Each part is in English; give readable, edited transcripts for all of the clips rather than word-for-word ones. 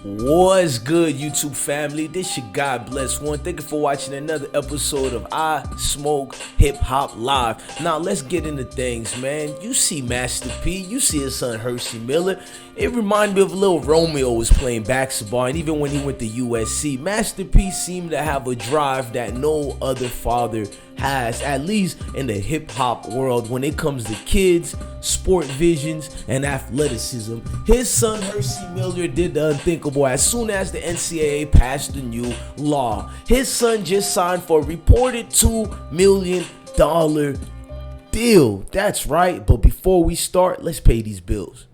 What's good, YouTube family? This your God Bless One. Thank you for watching another episode of I Smoke Hip Hop Live. Now let's get into things, man. You see Master P, you see his son Hercy Miller. It reminded me of little Romeo was playing basketball, and even when he went to USC, Master P seemed to have a drive that no other father has, at least in the hip hop world, when it comes to kids, sport visions, and athleticism. His son Hercy Miller did the unthinkable as soon as the NCAA passed the new law. His son just signed for a reported $2 million deal. That's right, but before we start, let's pay these bills.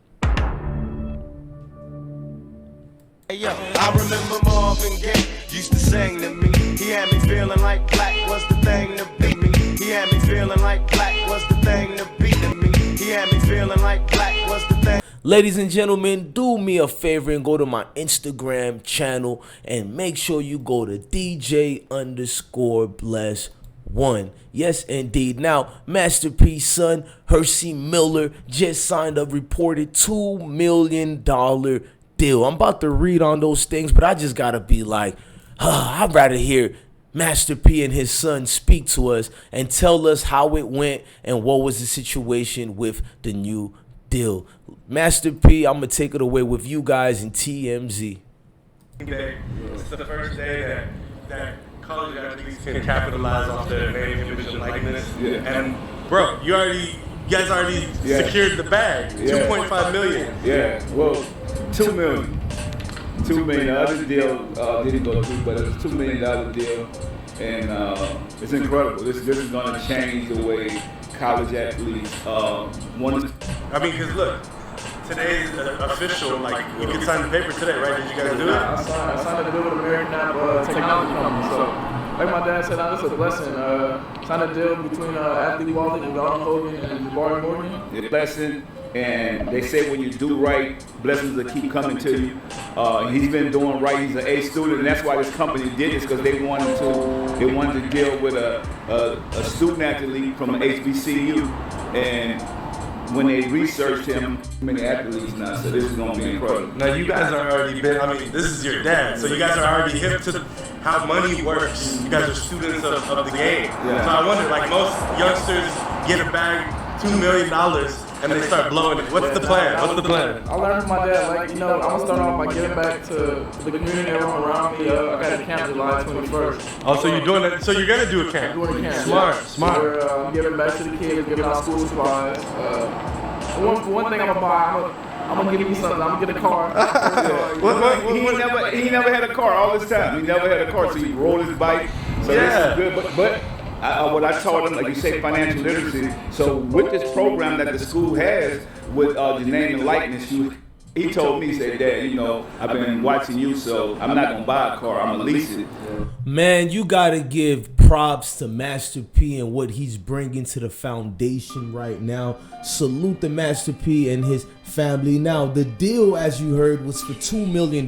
Hey, yo, I remember Marvin Gaye used to sing to me. He had me feeling like black was the thing to be me. He had me feeling like black was the thing to be to me. He had me feeling like black was the thing. Ladies and gentlemen, do me a favor and go to my Instagram channel and make sure you go to DJ_bless1. Yes, indeed. Now, Master P's son, Hercy Miller, just signed a reported $2 million deal. I'm about to read on those things, but I just gotta be like, I'd rather hear Master P and his son speak to us and tell us how it went and what was the situation with the new deal. Master P, I'm gonna take it away with you guys in TMZ. It's the first day that college athletes can capitalize off their name, image, and likeness. Yeah. And bro, you guys already secured the bag, $2.5 million. Yeah, well, $2 million. $2 million. The other deal didn't go through, but it was $2 million deal, and it's incredible. This is going to change the way college athletes want to. I mean, because look, today's official. Like, you can sign the paper today, right? Did you guys do it? I signed a deal with American Technology Company. So, like my dad said, that's a blessing. Signed a deal between Athlete Wallet and Donald Hogan and Jabari Morgan. It's a blessing, and they say when you do right, blessings will keep coming to you. He's been doing right. He's an A student, and that's why this company did this, because they wanted to deal with a student athlete from an HBCU, and when they researched him, many athletes now, so this is going to be incredible. Now, you guys are already been, I mean, this is your dad, so you guys are already hip to how money works. You guys are students of the game. Yeah. So I wonder, like, most youngsters get a bag, $2 million, and they start blowing it. What's the plan? What's the plan? I learned from my dad, like, I'm going to start off by giving back to the community around me. I got a camp July 21st. Oh, so you're doing it, so you're going to do a camp? I'm doing a camp. Smart. So I'm giving back to the kids, giving out school supplies. One thing I'm going to buy, I'm gonna give you something. I'm gonna get a car. He never had a car all this time. He never had a car, so he rolled his bike. So this is good. But what I taught him, like you say, financial literacy. So with this program that the school has with the name and likeness, he told me, he said, Dad, I've been watching you, so I'm not gonna buy a car. I'm gonna lease it. Man, you gotta give props to Master P and what he's bringing to the foundation right now. Salute the Master P and his family. Now, the deal, as you heard, was for $2 million.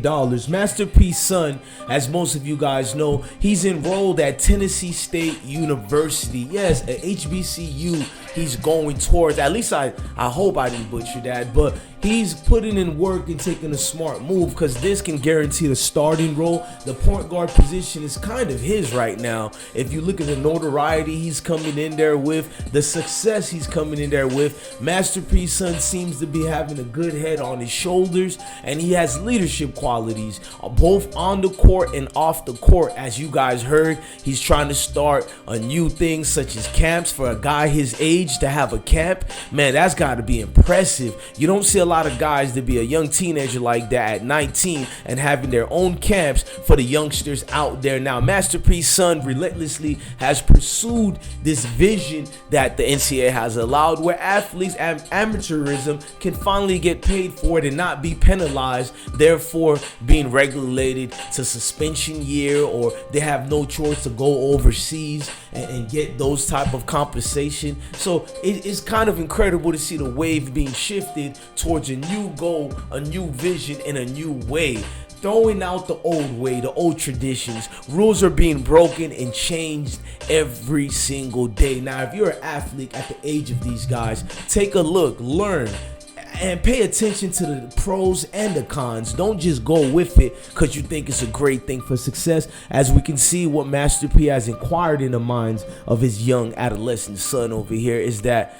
Master P's son, as most of you guys know, he's enrolled at Tennessee State University. Yes, at HBCU he's going towards. At least I hope I didn't butcher that, but he's putting in work and taking a smart move, because this can guarantee the starting role. The point guard position is kind of his right now. If you look at the notoriety he's coming in there with, the success he's coming in there with, Master P's son seems to be having a good head on his shoulders, and he has leadership qualities both on the court and off the court. As you guys heard, he's trying to start a new thing such as camps. For a guy his age to have a camp, man, that's got to be impressive. You don't see a lot of guys to be a young teenager like that at 19 and having their own camps for the youngsters out there. Now, Master P's son relentlessly has pursued this vision that the NCAA has allowed, where athletes and amateurism can finally get paid for it and not be penalized, therefore being regulated to suspension year, or they have no choice to go overseas and get those type of compensation. So it's kind of incredible to see the wave being shifted towards a new goal, a new vision, and a new way. Throwing out the old way, the old traditions. Rules are being broken and changed every single day. Now, if you're an athlete at the age of these guys, take a look, learn. and pay attention to the pros and the cons. Don't just go with it because you think it's a great thing for success. As we can see, what Master P has inquired in the minds of his young adolescent son over here is that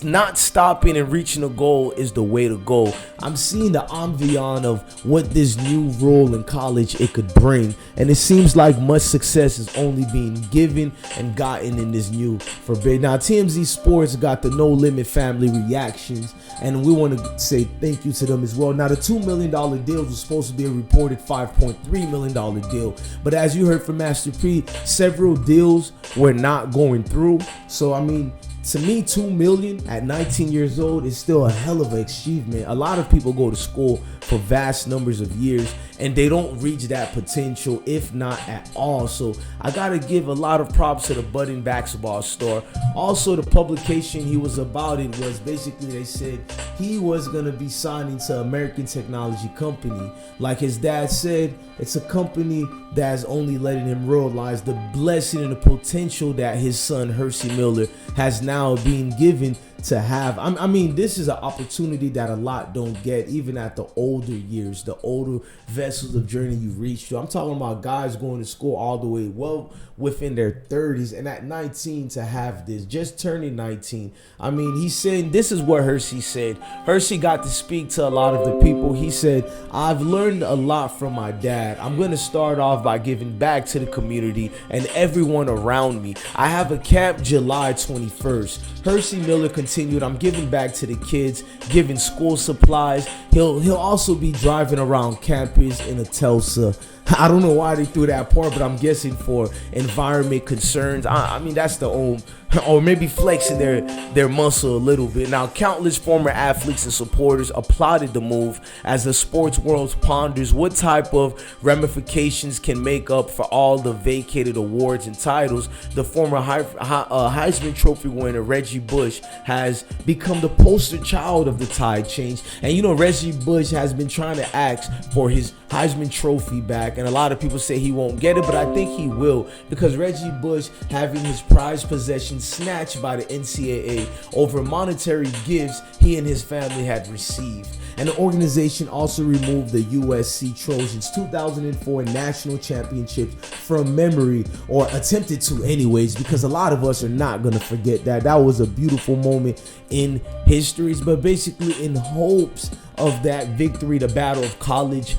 not stopping and reaching a goal is the way to go. I'm seeing the ambiance of what this new role in college it could bring, and it seems like much success is only being given and gotten in this new forbid. Now, TMZ Sports got the No Limit family reactions, and we want to say thank you to them as well. Now, the $2 million deal was supposed to be a reported $5.3 million deal, but as you heard from Master P, several deals were not going through. So, I mean, to me, $2 million at 19 years old is still a hell of an achievement. A lot of people go to school for vast numbers of years and they don't reach that potential, if not at all. So I gotta give a lot of props to the budding basketball star. Also, the publication he was about it was basically, they said he was gonna be signing to American technology company. Like his dad said, it's a company that's only letting him realize the blessing and the potential that his son Hercy Miller has now been given to have. I mean, this is an opportunity that a lot don't get, even at the older years, the older vessels of journey you reach to. I'm talking about guys going to school all the way well within their 30s, and at 19 to have this, just turning 19. I mean, he's saying, this is what Hercy said. Hercy got to speak to a lot of the people. He said, I've learned a lot from my dad. I'm going to start off by giving back to the community and everyone around me. I have a camp July 21st. Hercy Miller continued, I'm giving back to the kids, giving school supplies. He'll also be driving around campus in a Tulsa. I don't know why they threw that part, but I'm guessing for environment concerns. I mean, that's the own, or maybe flexing their muscle a little bit. Now, countless former athletes and supporters applauded the move as the sports world ponders what type of ramifications can make up for all the vacated awards and titles. The former Heisman Trophy winner Reggie Bush has become the poster child of the tide change. And you know, Reggie Bush has been trying to ask for his Heisman Trophy back, and a lot of people say he won't get it, but I think he will, because Reggie Bush having his prized possession snatched by the NCAA over monetary gifts he and his family had received. And the organization also removed the USC Trojans 2004 national championships from memory, or attempted to anyways, because a lot of us are not going to forget that. That was a beautiful moment in histories, but basically in hopes of that victory, the battle of college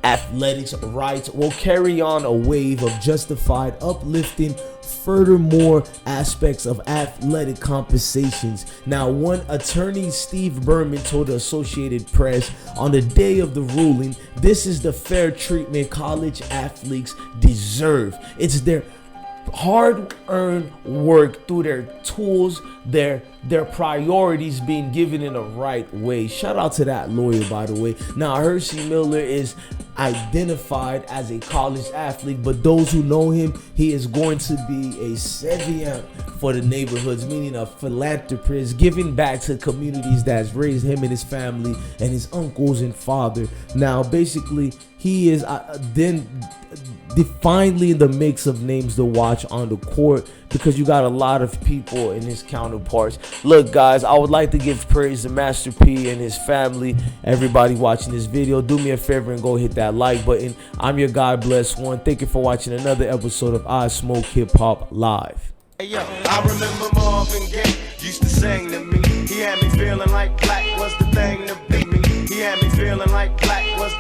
athletics rights will carry on a wave of justified, uplifting, furthermore aspects of athletic compensations. Now, one attorney, Steve Berman, told the Associated Press on the day of the ruling, this is the fair treatment college athletes deserve. It's their hard-earned work through their tools, their priorities being given in the right way. Shout out to that lawyer, by the way. Now, Hercy Miller is identified as a college athlete, but those who know him, he is going to be a savior for the neighborhoods, meaning a philanthropist, giving back to communities that's raised him and his family and his uncles and father. Now, basically, he is then finally in the mix of names to watch on the court, because you got a lot of people in his counterparts. Look, guys, I would like to give praise to Master P and his family. Everybody watching this video, do me a favor and go hit that like button. I'm your God Bless One. Thank you for watching another episode of IsmokeHiphop Live. Hey, yo, I remember Marvin Gaye used to sing to me. He had me feeling like black was the thing to be me. He had me feeling like black was